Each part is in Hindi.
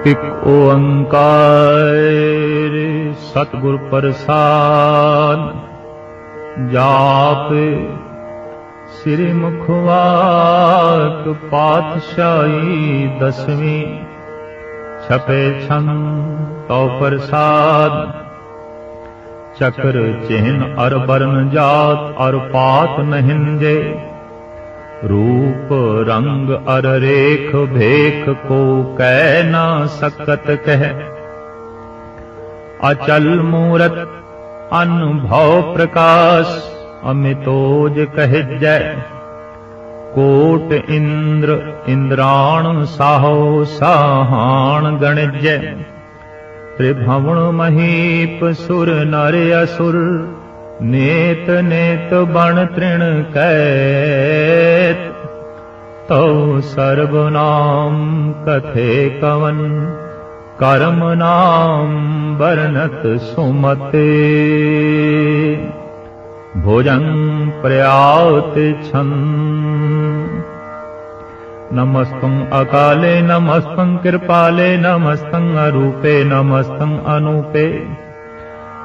इक ओंकार सतगुर प्रसाद जाप श्री मुखवाक पातशाही दसवीं छपे छंद तो प्रसाद चक्र चिन्ह अर वर्ण जात और पात नहिंजे रूप रंग अर रेख भेख को कह ना सकत कह अचल मूरत अनुभव प्रकाश अमितोज कह जय कोट इंद्र इंद्राण साहो साहान गणिजय त्रिभुवन महीप सुर नर असुर नेत नेत बण तृण कैत तो सर्वनाम कथे कवन कर्म नाम वर्णत सुमते भोजन प्रयात छंद नमस्तं अकाले नमस्तं कृपाले नमस्तं अरूपे नमस्तं अनूपे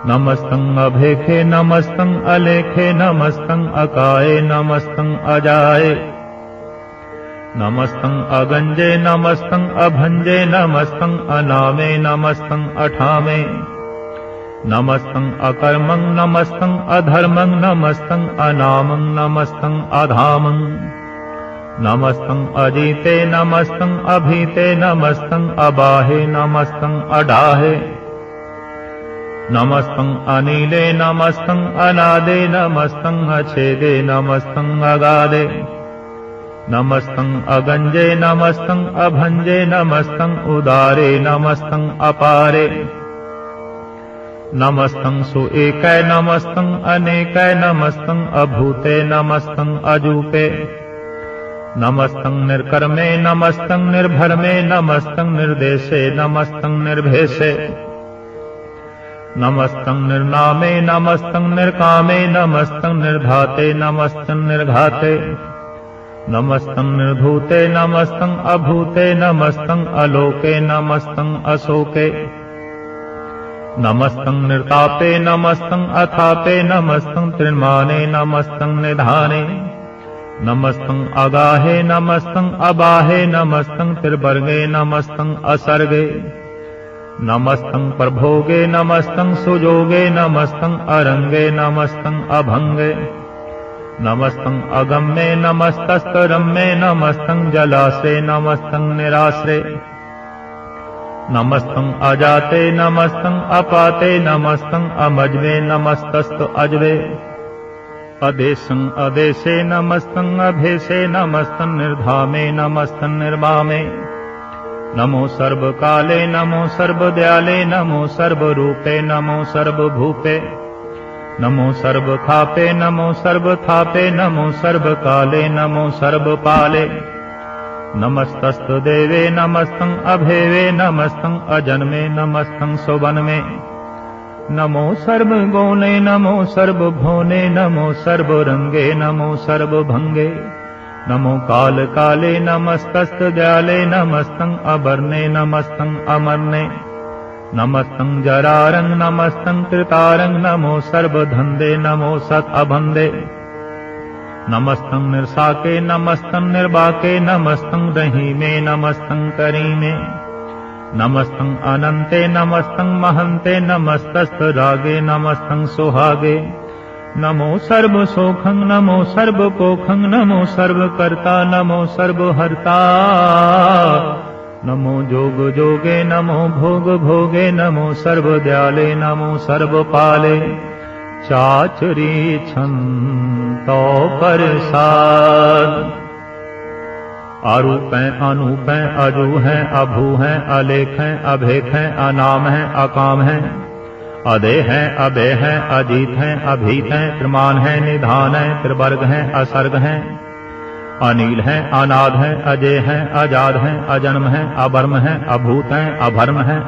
नमस्तं अभेखे नमस्तं अलेखे नमस्तं अकाये नमस्तं अजाये नमस्तं अगंजे नमस्तं अभंजे नमस्तं अनामे नमस्तं अठामे नमस्तं अकर्मं नमस्तं अधर्मं नमस्तं अनामं नमस्तं अधामं नमस्तं अजीते नमस्तं अभीते नमस्तं अबाहे नमस्तं अडाहे नमस्तं अनीले नमस्तं अनादे नमस्तं अछेदे नमस्तं अगादे नमस्तं अगंजे नमस्तं अभंजे नमस्तं उदारे नमस्तं अपारे नमस्तं सुएकै नमस्तं अनेकै नमस्तं अभूते नमस्तं अजूपे नमस्तं निर्कर्मे नमस्तं निर्भरमे नमस्तं निर्देशे नमस्तं निर्भेषे नमस्तं निर्नामे नमस्तं निर्कामे नमस्तं निर्धाते नमस्तं निर्घाते नमस्तं निर्धूते नमस्तं अभूते नमस्तं अलोके नमस्तं अशोके नमस्तं निर्तापे नमस्तं अथापे नमस्तं त्रिमाने नमस्तं निधाने नमस्तं अगाहे नमस्तं अबाहे नमस्तं त्रिवर्गे नमस्तं असर्गे नमस्तं प्रभोगे नमस्तं सुजोगे नमस्तं अरंगे नमस्तं अभंगे नमस्तं अगम्ये नमस्तस्तरम्ये नमस्तं जलाश्रे नमस्तं निराश्रे नमस्तं अजाते नमस्तं अपाते नमस्तं अमज्वे नमस्तस्त अजवे अदेशं अदेशे नमस्तं अभेशे नमस्तं निर्धामे नमस्तं निर्वामे नमो सर्वकाले नमो सर्वदयाले नमो सर्वरूपे नमो सर्वभूपे नमो सर्वखापे नमो सर्वथापे नमो सर्वकाले नमो सर्वपाले नमस्तस्तु देवे नमस्तं अभेवे नमस्तं अजन्मे नमस्तं सुवन्मे नमो सर्वगुणे नमो सर्वभुवने नमो सर्वरंगे नमो सर्वभंगे नमो काल काले नमस्तस्त दयाले नमस्तं अवर्णे नमस्तं अमर्णे नमस्तं जरारं नमस्तं कृतारं नमो सर्वधन्दे नमो सत अभन्दे नमस्तं निर्साके नमस्तं निर्वाके नमस्तं रहीमे नमस्तं करीमे नमस्तं अनन्ते नमस्तं महन्ते नमस्तस्त रागे नमस्तं सुहागे नमो सर्वसोखं नमो सर्वपोखं नमो सर्वकर्ता नमो सर्वहर्ता नमो जोग जोगे नमो भोग भोगे नमो सर्वदयाले नमो सर्वपाले चाचरी छंतो प्रसाद आरूप हैं अनूप हैं अजू हैं अभू हैं अलेख हैं अभेख हैं अनाम हैं अकाम हैं अदे हैं अबे हैं अजीत हैं अभीत हैं त्रिमान हैं निधान हैं त्रिवर्ग हैं असर्ग हैं अनील हैं अनाद हैं अजय हैं अजाद हैं अजन्म हैं अवर्म हैं अभूत हैं अभर्म हैं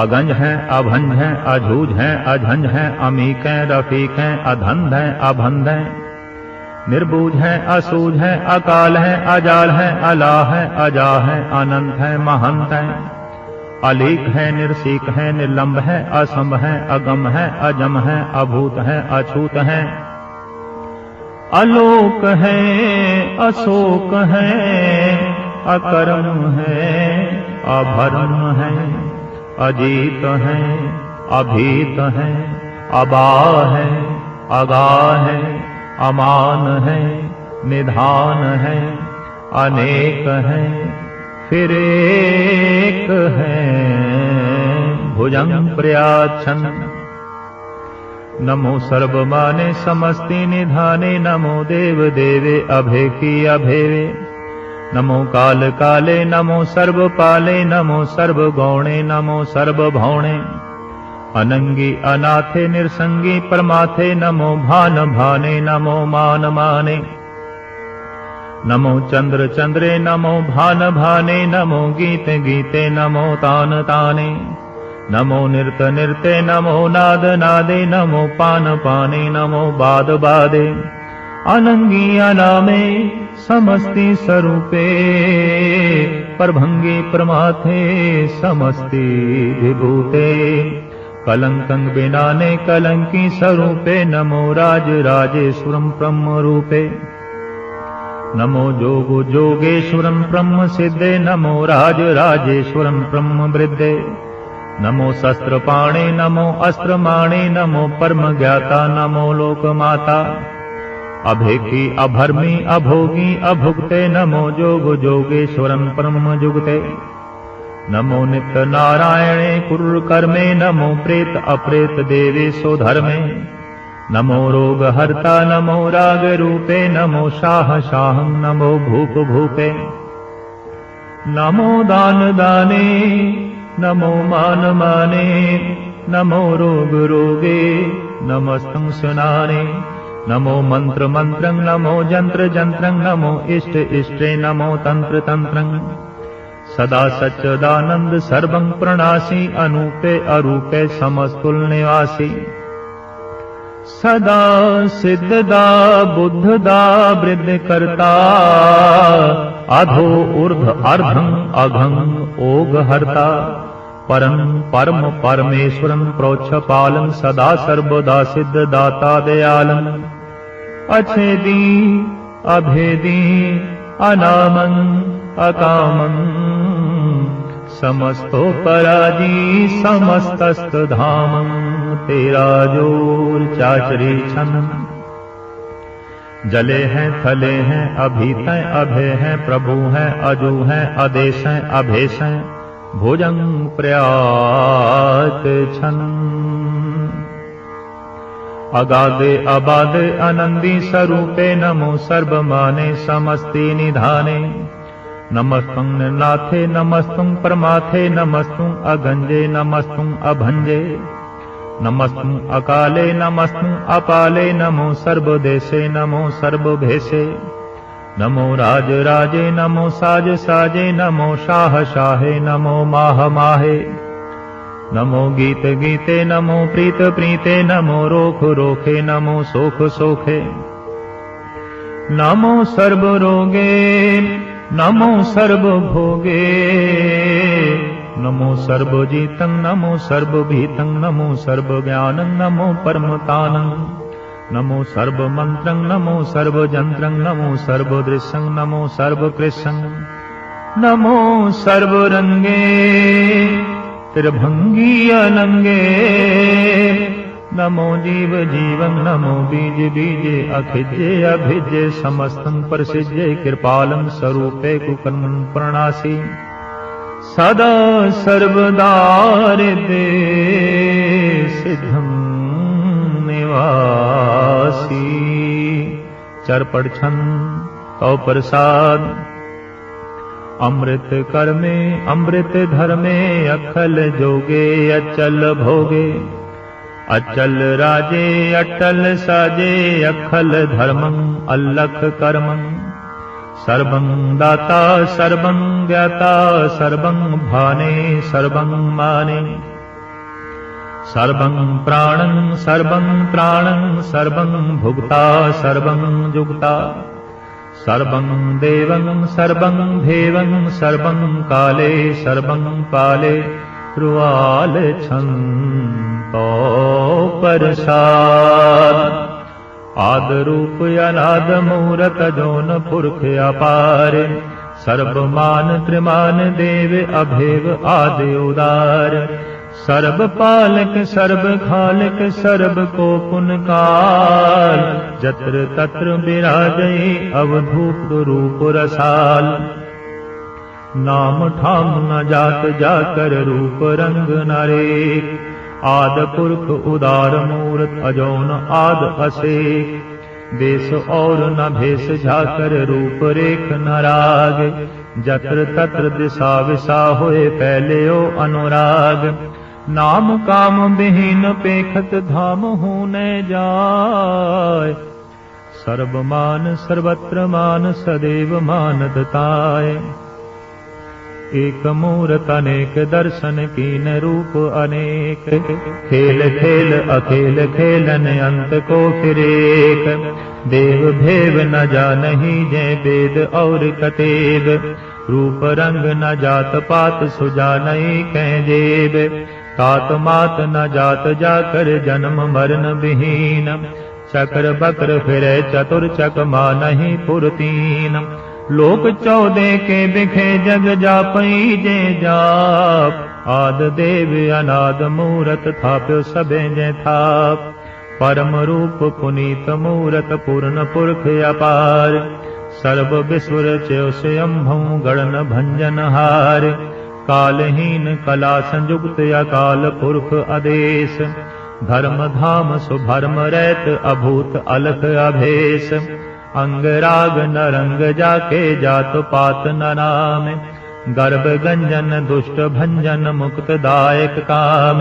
अगंज हैं अभंज हैं अझूज हैं अझंज हैं अमीक हैं रफीक हैं अधंध हैं अभंध हैं निर्बूझ हैं असूझ हैं अकाल हैं अजाल हैं अला हैं अजा हैं अनंत हैं महंत हैं अलीक है, निर्सीक है, निर्लंब है, असंभ है, अगम है, अजम है, अभूत है, अछूत है, अलोक है, अशोक है, अकर्म है, अभर्म है, अजीत है, अभीत है, अबा है, अगा है, अमान है, निधान है, अनेक है, फिर एक है, भुजंग प्रयाच्छन्न। नमो सर्वमाने समस्ति निधाने, नमो देव देवे अभय की अभेवे, नमो काल काले, नमो सर्व पाले, नमो सर्व गौणे, नमो सर्व भौणे, अनंगी अनाथे निरसंगी परमाथे, नमो भान भाने, नमो मान माने, नमो चंद्र चंद्रे, नमो भान भाने, नमो गीत गीते, नमो तान ताने, नमो नृत नृते, नमो नाद नादे, नमो पान पाने, नमो बाद बादे, अनंगी अनामे समस्ति स्वरूपे, परभंगी प्रमाथे समस्ति विभूते, कलंकं बिनाने कलंकी स्वरूपे, नमो राज राजेश्वरं ब्रह्म रूपे, नमो जोग जोगेश्वरं ब्रह्म सिद्धे, नमो राज राजेश्वरं ब्रह्म वृद्धे, नमो शस्त्र पाणे, नमो अस्त्र माणे, नमो परम ज्ञाता, नमो लोक माता, अभेकी अभर्मी अभोगी अभुक्ते, नमो जोग जोगेश्वरं ब्रह्म जुगते, नमो नित्य नारायणे कुरु कर्मे, नमो प्रेत अप्रेत देवेशो धर्मे, नमो रोग हर्ता, नमो राग रूपे, नमो शाह शाहं, नमो भूप भूपे, नमो दान दाने, नमो मान माने, नमो रोग रोगे, नमस्तं सुनाने, नमो मंत्र मंत्रं, नमो जंत्र जंत्रं, नमो इष्ट इष्टे, नमो तंत्र तंत्रं, सदा सच्चिदानंद सर्वं प्रणासी, अनूपे अरूपे समस्तुल निवासी, सदा सिद्धदा बुद्धदा वृद्धि करता, अधो ऊर्ध अर्धं अघं ओग हरता, परम परम परमेश्वरं प्रोक्षपालं, सदा सर्वदा सिद्ध दाता दयालं, अछेदी अभेदी अनामं अकामं, समस्तो पराजी समस्तस्त धामं, तेरा जोर चाचरी छन, जले हैं थले हैं अभीत हैं अभय हैं, प्रभु हैं अजू हैं आदेश हैं अभेश हैं, भुजंग प्रयात छन, अगाधे अबाधे अनंदी स्वरूपे, नमो सर्वमाने समस्ति निधाने, नमस्तुं निर्नाथे, नमस्तुं परमाथे, नमस्तुं अगंजे, नमस्तुं अभंजे, नमस्तुं अकाले, नमस्तुं अपाले, नमो सर्वदेशे, नमो सर्वभेषे, नमो राज राजे, नमो साज साजे, नमो शाह शाहे, नमो माह माहे, नमो गीत गीते, नमो प्रीत प्रीते, नमो रोख रोखे, नमो सोख सोखे, नमो सर्व रोगे, नमो सर्व भोगे, नमो सर्वजीतं, नमो सर्वभीतं, नमो सर्वज्ञानं, नमो परमतानं, नमो सर्वमन्त्रं, नमो सर्वजन्त्रं, नमो सर्वदृश्यं, नमो सर्वकृशं, नमो सर्वरंगे त्रिभंगी अलंगे, नमो जीव जीवं, नमो बीज बीजे अखिजे अभिजे, समस्तं प्रसिजे कृपालं, स्वरूपे कुकर्मं प्रणासी, सदा सर्वदा हृदे सिद्धं निवासी, चरपड़ छंद तौ प्रसाद, अमृत कर्मे अमृत धर्मे, अखल जोगे अचल भोगे, अचल राजे अटल साजे, अखल धर्मं अल्लख कर्मं, सर्वं दाता सर्वं ज्ञाता, सर्वं भाने सर्वं माने, सर्वं प्राणं सर्वं त्राणं, सर्वं भुक्ता सर्वं जुक्ता, सर्वं देवं सर्वं देवं, सर्वं काले सर्वं पाले, रुआल छन तो प्रसाद। आद रूप अनाद मूरत जोन पुरख अपार, सर्वमान त्रिमान देव अभेव आदि उदार। सर्व पालक सर्व खालक सर्व को पुन काल, जत्र तत्र विराजय अवधूत रूप रसाल। नाम ठाम न जात जाकर रूप रंग नरेक, आद पुरख उदार मूरत अजौन आद असेक। देश और न भेष झाकर रूप रेख न राग, जत्र तत्र दिशा विशा होए फैल्यो अनुराग। नाम काम विहीन पेखत धाम होने जाय, सर्वमान सर्वत्र मान सदैव मानत ताय। एक मूरत अनेक दर्शन कीन रूप अनेक, खेल खेल अखेल खेलन अंत को फिर एक। देव भेव न जानहि जय वेद और कतेब, रूप रंग न जात पात सुजानहि कै जेब। तात मात न जात जाकर जन्म मरण विहीन, चक्र बक्र फिरे चतुर चक मानहि पुरतीन। लोक 14 के बिखे जग जापई जे जाप, आद देव अनाद मूरत थाप्यो सबे जय थाप। परम रूप पुनीत मूरत पूर्ण पुरख अपार, सर्व विश्व रचयो स्वयंभू गणन भंजन हार। कालहीन कला संयुक्त अकाल पुरख आदेश, धर्म धाम सुभर्म रैत अभूत अलख अभेश। अंग राग न रंग जाके जात पात न नाम, गर्भ गंजन दुष्ट भंजन मुक्त दायक काम।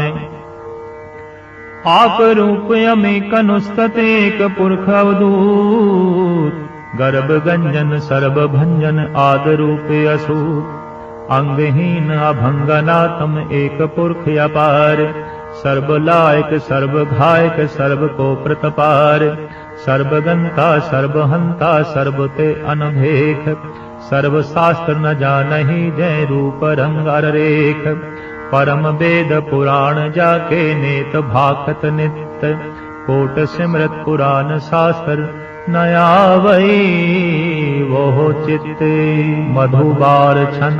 आप रूप यमी कनुस्तत एक पुरख अवधूत, गर्भ गंजन सर्व भंजन आद रूप असूत। अंगहीन अभंगनातम एक पुरख अपार, सर्व लायक सर्व घायक सर्व को प्रतपार। सर्वगंता सर्वहंता सर्व ते अनभेख, सर्व शास्त्र न जानहि जय रूप रंग अर रेख। परम वेद पुराण जाके नेत भाखत नित्य, कोट सिमरत पुराण शास्त्र नया वही वो चित्त। मधुबार छन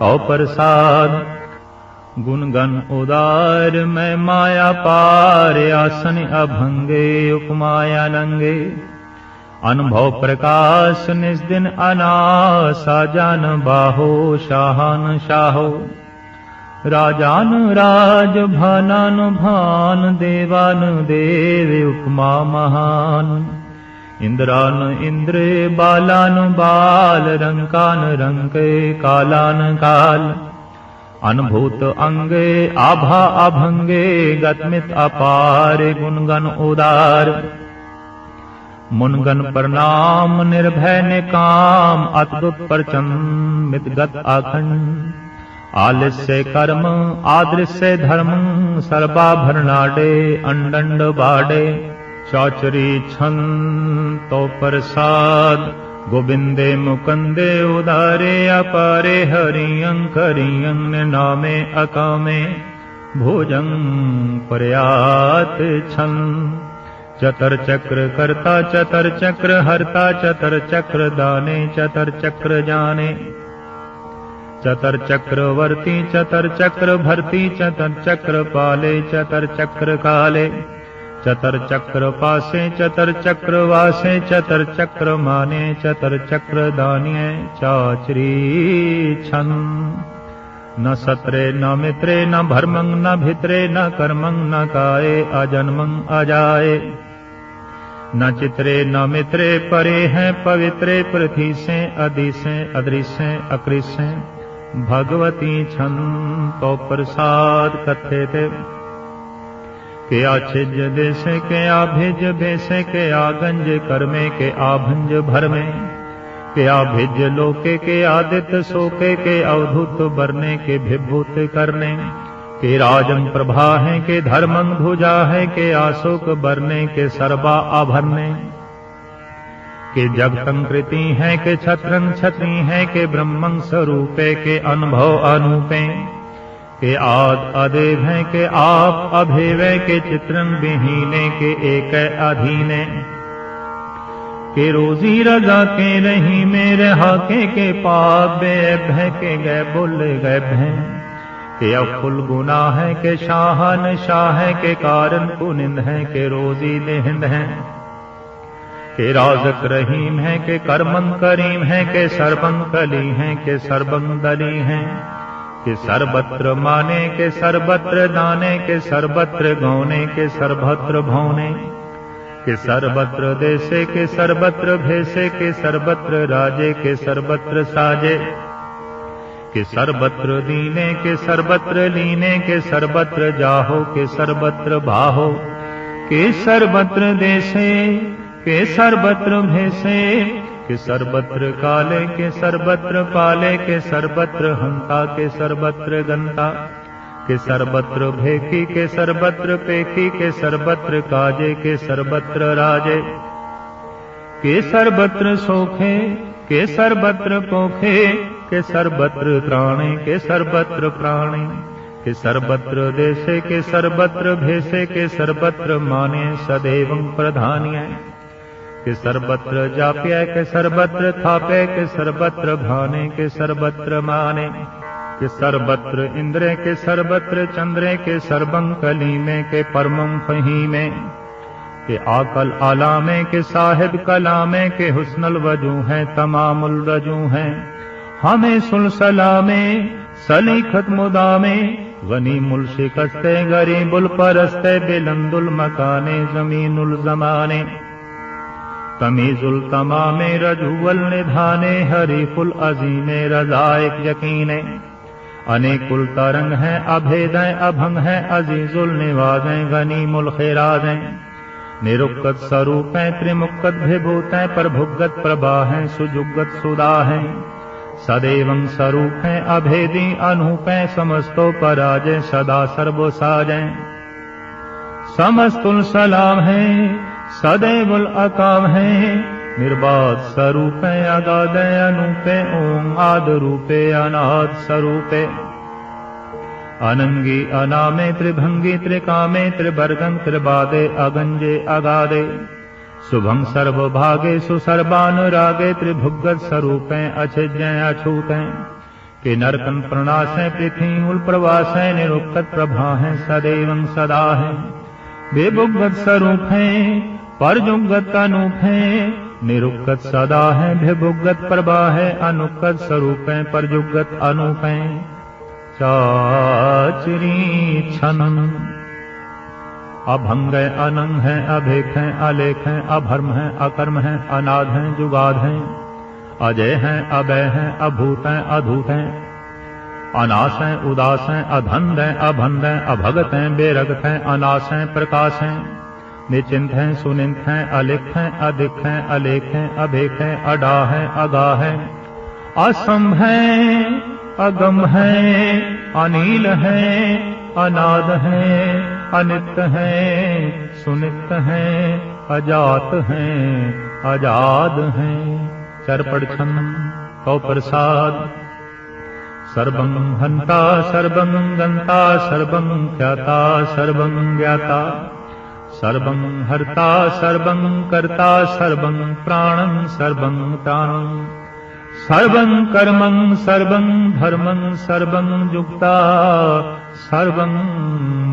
और प्रसाद, गुणगन उदार मैं माया पार। आसन अभंगे उपमाया नंगे, अनुभव प्रकाश निज दिन अनासा। जान बाहो शाहान शाहो, राजान राज भानान भान। देवान देव उपमा महान, इंद्रान इंद्र बालान बाल। रंकान रंके कालान काल, अनुभूत अंगे आभा अभंगे। गतमित अपार गुणगन उदार, मुनगन प्रणाम निर्भय निकाम। अद्भुत प्रचंड गत अखंड, आलस्य कर्म आदृश्य धर्म। सर्वाभरणाडे अंडंड बाडे, चौचरी छन तो प्रसाद। गोविंदे मुकुंदे उदारे अपारे। हरियं करियं नामे अकामे, भोजं प्रयात छन। चतर चक्र कर्ता चतर चक्र हरता, चतर चक्र दाने चतर चक्र जाने। चतर चक्रवर्ती चतर चक्र भरती, चतर चक्र पाले चतर चक्र काले। चतर चक्र पासे चतर चक्र वासे, चतर चक्र माने चतर चक्र दानिये। चाचरी छन न सत्रे न मित्रे न भर्मं न भित्रे न कर्मं न काये। अजन्मं अजाये न चित्रे न मित्रे, परे हैं पवित्रे। पृथ्वी से अदिशे अदृश्य अकृष्य, भगवती छन तो प्रसाद। कथे थे के आछिज देशे के आभिज बेसे। के आगंज कर्मे के आभंज भरमे। के आभिज लोके के आदित्य सोके। के अवधूत बरने के विभूत करने। के राजं प्रभा है के धर्मं भुजा है। के आशोक बरने के सर्वा आभरने। के जगतं कृति है के छत्रं छत्री है। के ब्रह्मं स्वरूपे के अनुभव अनूपे। के आद अदेव हैं के आप अभेवै के चित्रन विहीने के एक अधीने के रोजी रजा के रही मेरे हाके के पाप बे भय के गए बोल गए भय के अफुल गुना है के शाहन शाह है के कारण कुनिंद है के रोजी देहिंद है के राजक रहीम है के करमन करीम है के सरबंग कली है के सरबंग दली है के सर्वत्र माने के सर्वत्र दाने के सर्वत्र गौने के सर्वत्र भौने के सर्वत्र देशे के सर्वत्र भेसे के सर्वत्र राजे के सर्वत्र साजे के सर्वत्र दीने के सर्वत्र लीने के सर्वत्र जाहो के सर्वत्र बाहो के सर्वत्र देशे के सर्वत्र भेसे के सर्वत्र काले के सर्वत्र पाले के सर्वत्र हंता के सर्वत्र गंता के सर्वत्र भेकी के सर्वत्र पेखी के सर्वत्र काजे के सर्वत्र राजे के सर्वत्र सोखे के सर्वत्र पोखे के सर्वत्र त्राणे के सर्वत्र प्राणे के सर्वत्र देशे के सर्वत्र भेसे के सर्वत्र माने सदैवं प्रधान्य के सर्वत्र जाप्य के सर्वत्र थापे के सर्वत्र भाने के सर्वत्र माने के सर्वत्र इंद्रे के सर्वत्र चंद्रे के सर्वं कली में के परमं फही में के आकल आला में के साहिब कला में के हुस्नल वजू हैं तमामुल रजू हैं हमें सुलसला में सलीखत मुदा में गनी मुल शिकस्ते गरीबुल परस्ते बिलंदुल मकाने जमीनुल जमाने तमीजुल तमामे रजूवल निधाने हरीफुल अजीमे रजाइक यकीने अनेकुल तरंग हैं अभेदें अभंग हैं अजीजुल निवाजें गनीमुल खिराजें निरुक्कत स्वरूपें त्रिमुक्कत विभूतें प्रभुगत प्रभा हैं सुजुगत सुदा हैं सदैवं स्वरूप हैं अभेदी अनूपें समस्तो पराजय सदा सर्वो साजें समस्तुल सलाम हैं सदैवुल अकाम है निर्बाध स्वरूपे अगाधे अनूपे ओम आद रूपे अनाद स्वरूपे अनंगी अनामे त्रिभंगी त्रिकामे त्रिवर्गं त्रिबादे अगंजे अगाधे शुभं सर्वभागे सुसर्वानुरागे त्रिभुगत स्वरूपे अछिज्ञ अछूते के नरकन प्रणासे पृथ्वी उल प्रवासे निरुक्कत प्रभा है सदैवं सदा है बेभुगत स्वरूप है परजुगत अनूप है निरुक्कत सदा है विभुगत प्रभा है अनुक्कत स्वरूप है परजुगत अनूप है चाचरी छनन अभंग है अनंग है अभेख है अलेख है अभर्म है अकर्म है अनाद है जुगाद है अजय है अभय है अभूत है अधूत है अनाश है उदास है अधंध है अभंध है अभगत है बेरगत है अनाश है प्रकाश है निचिंत हैं सुनिंत हैं अलिख हैं अधिक हैं अलेख हैं अभेख हैं अडा है अगा है असम है अगम है अनील है अनाद है अनित है सुनित है अजात है अजाद है चरपड़ छन्न कौ प्रसाद सर्वं हंता सर्वं गंता सर्वं ख्याता सर्वं ज्ञाता सर्वं हर्ता सर्वं कर्ता सर्वं प्राणं सर्वं प्राणं सर्वं कर्मं सर्वं धर्मं सर्वं युक्ता सर्वं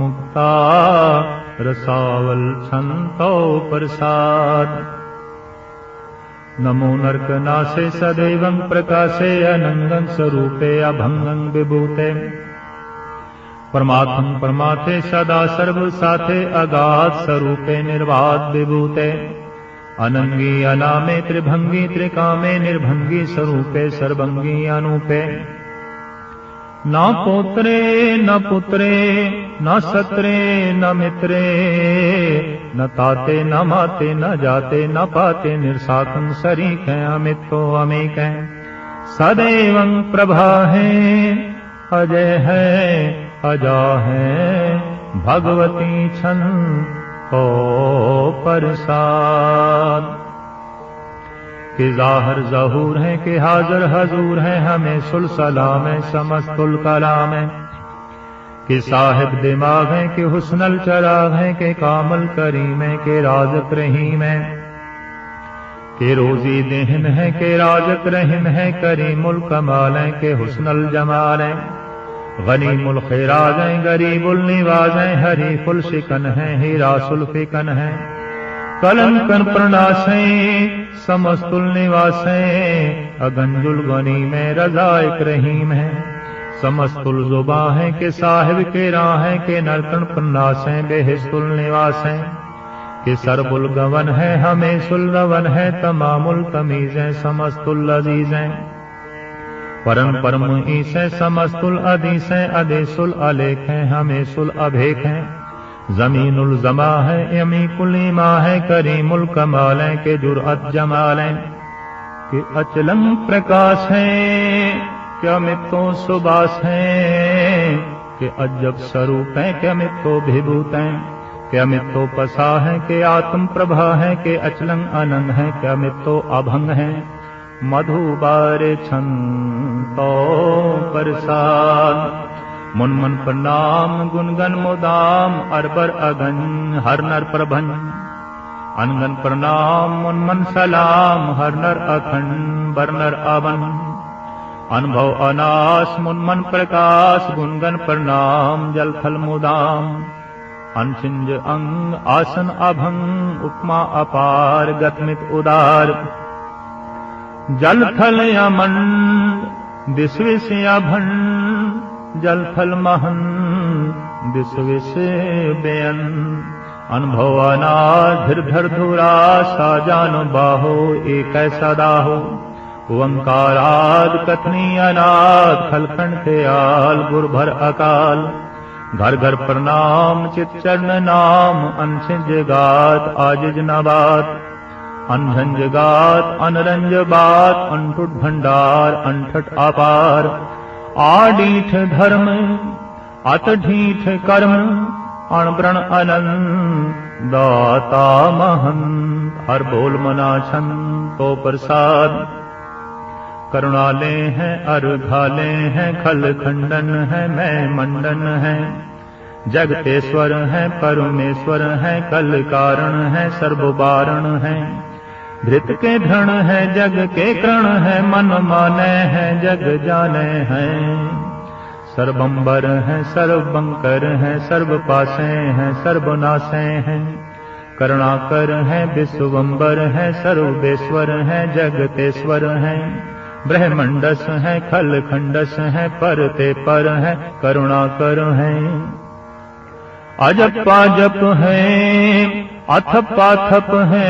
मुक्ता रसावल छंतो प्रसाद नमो नरकनासे सदैवं प्रकाशे अनंगं स्वरूपे अभंगं विभूते परमात्मं परमाते सदा सर्व साथे अगाध स्वरूपे निर्वाद विभूते अनंगी अनामे त्रिभंगी त्रिकामे निर्भंगी स्वरूपे सर्वंगी अनूपे न पोत्रे न पुत्रे न सत्रे न मित्रे न ताते न माते न जाते न पाते निर्साकं शरीक है अमितो अमेक है सदैवं प्रभा है अजय है अजा है भगवती छन को प्रसाद कि जाहिर ज़हूर है कि हाजिर हजूर है हमें सुलसलाम है समस्तुल कलाम है कि साहिब दिमाग है कि हुस्नल चराग है कि कामल करीम है कि राज़क रहीम है कि रोजी देहन है कि राज़क रहीम है करीमुल कमाल है कि हुस्नल जमाल है गनीमुल खैराज है गरीबुल निवाज है हरीफुल शिकन है हीरासुल फिकन है कलंकन प्रणास है समस्तुल निवास है अगंजुल गनी में रज़ाइक रहीम है समस्तुल जुबा है कि साहिब के राह है कि नरकन प्रणास है बेहिस्तुल निवास है कि सरबुल गवन है हमें सुलरवन है तमामुल तमीज है समस्तुल अजीज है परम परम ईस है समस्तुल अदीस है अदेसुल अलेख है हमेशुल अभेक है जमीनुल जमा है यमीकुल ईमा है करीमुल कमाल है के जुरअत जमाल है कि अचलंग प्रकाश है क्या मित्तो सुबास है कि अजब स्वरूप है क्या मित्तो विभूत है क्या मित्तो पसा है कि आत्म प्रभा है कि अचलंग अनंग है क्या मित्तो अभंग है मधुबार छंतो प्रसाद मुन मन प्रणाम गुनगन मुदाम अरबर अगन हर नर प्रभन अनगन प्रणाम मुन मन सलाम हर नर अखंड बर नर अवन अनुभव अनास मुन मन प्रकाश गुनगन प्रणाम जल थल मुदाम अनचिंज अंग आसन अभंग उपमा अपार गतमित उदार जल थल यमन दिसविस अभन जल थल महन दिसविस बेयन अनुभव अनाथ धीर धर धुरा साजान बाहो एक सदा हो ओंकाराद कथनी अनाथ खलखंड ख्याल गुर भर अकाल घर घर प्रणाम चित चरण नाम अनछिंज गात आजिज नबात अनझंझ गात अनरंज बात अनटुट भंडार अनठट अपार आडीठ धर्म अतढीठ कर्म अणव्रण अनंत दाता महन हर बोल मना छंद तो प्रसाद करुणाले हैं अर्घाले हैं खल खंडन है मैं मंडन है जगतेश्वर है परमेश्वर है कल कारण है सर्वबारण है धृत के धृण है जग के कर्ण है मन माने है जग जाने है सर्वंबर है सर्वंकर है सर्व पासे है सर्वनाशे है करुणाकर है विश्वंबर है सर्वेश्वर है जगतेश्वर है ब्रह्मंडस है खल खंडस है परते पर है करुणाकर है अजप पाजप है अथप पाथप है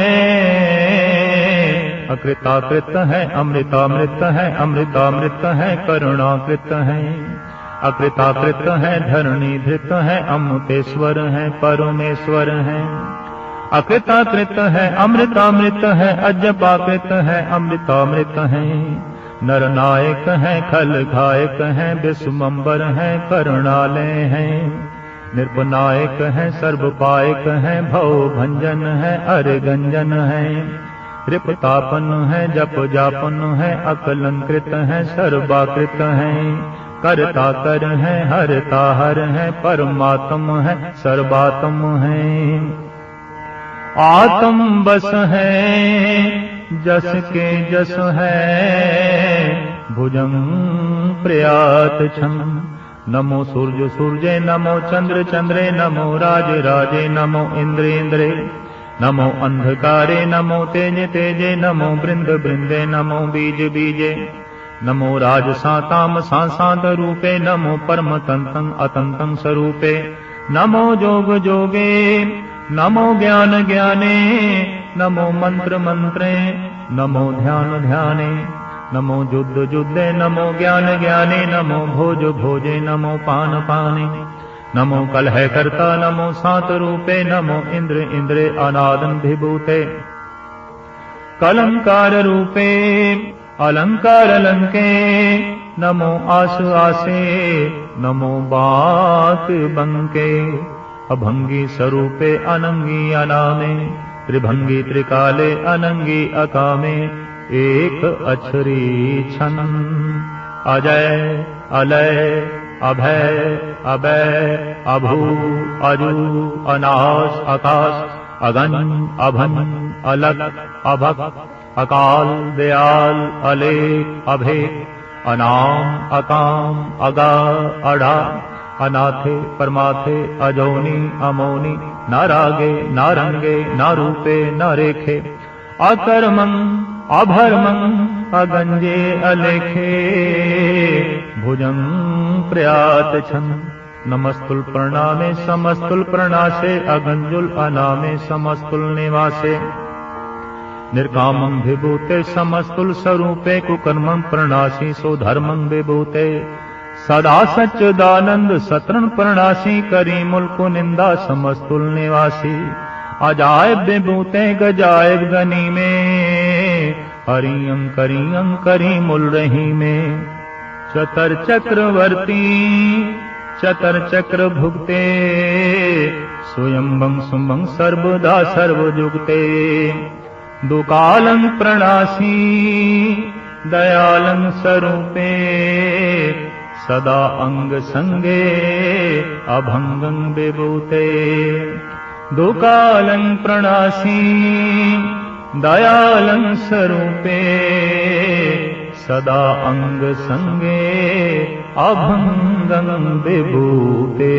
अकृताकृत है अमृतामृत है अमृतामृत है करुणाकृत है अकृताकृत है धरणी धृत है अमृतेश्वर है परमेश्वर है अकृताकृत है अमृतामृत है अजपाकृत है अमृतामृत है नरनायक है खल घायक है विश्वम्बर है करुणालय है निर्पनायक है सर्वपायक है भव भंजन है अरगंजन है रिपतापन है जप जापन है अकलंकृत है सर्वाकृत है करता कर है हरता हर है परमात्म है सर्वात्म है आत्म बस है जस के जस है भुजंग प्रयात छम नमो सूर्य सूर्ये नमो चंद्र चंद्रे नमो राज राजे नमो इंद्र इंद्रे नमो अंधकारे नमो तेज तेजे नमो बृंद बृंदे नमो बीज बीजे नमो राज साताम सांसाद रूपे नमो परम तंतं अतंतं स्वरूपे नमो जोग जोगे नमो ज्ञान ज्ञाने नमो मंत्र मंत्रे नमो ध्यान ध्याने नमो युद्ध युद्धे नमो ज्ञान ज्ञाने नमो भोज भोजे नमो पान पाने नमो कलह कर्ता नमो सात रूपे नमो इंद्र इंद्रे अनादन विभूते कलंकार रूपे अलंकार लंके नमो आस आसे नमो बात बंके अभंगी स्वरूपे अनंगी अनामे त्रिभंगी त्रिकाले अनंगी अकामे एक अक्षरी छन अजय अलय अभय अभय अभू अजू अनास अकाश अगन अभन अलग अभक अकाल दयाल अलेख अभेद अनाम अकाम अगा अड़ा अनाथे परमाथे अजोनी अमोनी न रागे न रंगे न रूपे न रेखे अकर्मं अभर्मं अगंजे अलेखे भुजं प्रयात छन नमस्तुल प्रणामे समस्तुल प्रणाशे अगंजुल अनामे समस्तुल निवासे निर्कामं विभूते समस्तुल स्वरूपे कुकर्मं प्रणाशी सो धर्मं विभूते सदा सच्चिदानंद सतरण प्रणाशी करीमुल कुनिंदा समस्तुल निवासी अजायब विभूते गजायब गनी में हरियं करीमुल रही में चतर चक्रवर्ती चतर चक्र भुगते स्वयंभं सुभं सर्वदा सर्वजुगते दुकालं प्रणाशी दयालं स्वरूपे सदा अंग संगे अभंगं विभूते दुकालं प्रणाशी दयालं स्वरूपे सदा अंग संगे अभंगं विभूते।